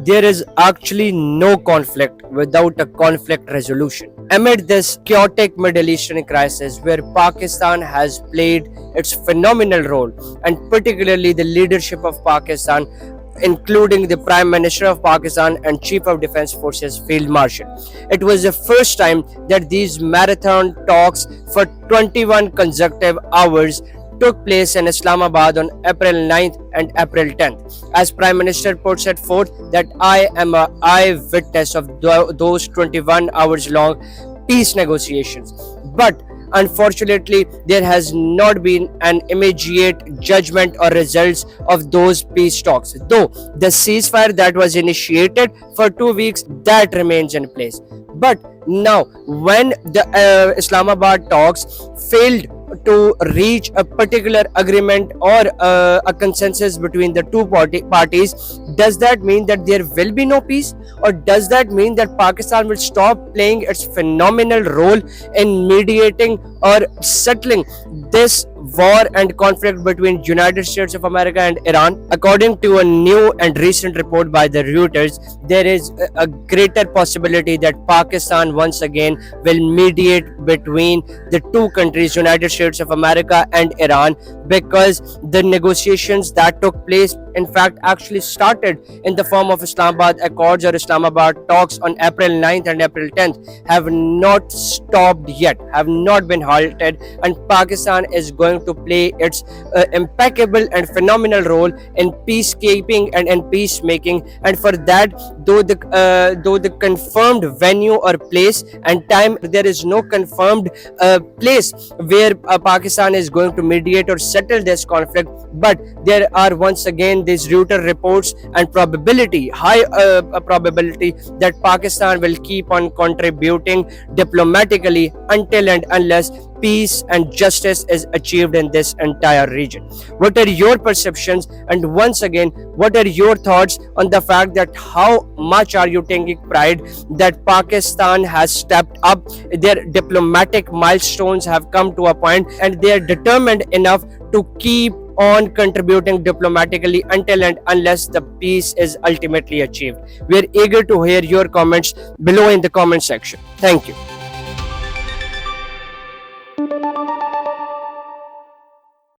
there is actually no conflict without a conflict resolution. Amid this chaotic Middle Eastern crisis, where Pakistan has played its phenomenal role, and particularly the leadership of Pakistan, including the Prime Minister of Pakistan and Chief of Defense Forces Field Marshal. It was the first time that these marathon talks for 21 consecutive hours took place in Islamabad on April 9th and April 10th. As Prime Minister put set forth that I am an eyewitness of those 21 hours long peace negotiations. But unfortunately, there has not been an immediate judgment or results of those peace talks. Though the ceasefire that was initiated for 2 weeks, that remains in place. But now, when the Islamabad talks failed to reach a particular agreement or a consensus between the two parties, does that mean that there will be no peace, or does that mean that Pakistan will stop playing its phenomenal role in mediating or settling this war and conflict between United States of America and Iran? According to a new and recent report by the Reuters, there is a greater possibility that Pakistan once again will mediate between the two countries, United States of America and Iran, because the negotiations that took place, in fact, actually started in the form of Islamabad Accords or Islamabad talks on April 9th and April 10th, have not stopped yet, have not been halted, and Pakistan is going to play its impeccable and phenomenal role in peacekeeping and in peacemaking. And for that, though the confirmed venue or place and time, there is no confirmed place where Pakistan is going to mediate or settle this conflict, but there are once again these Reuters reports and high probability that Pakistan will keep on contributing diplomatically until and unless peace and justice is achieved in this entire region. What are your perceptions, and once again, what are your thoughts on the fact that how much are you taking pride that Pakistan has stepped up, their diplomatic milestones have come to a point, and they are determined enough to keep on contributing diplomatically until and unless the peace is ultimately achieved? We are eager to hear your comments below in the comment section. Thank you.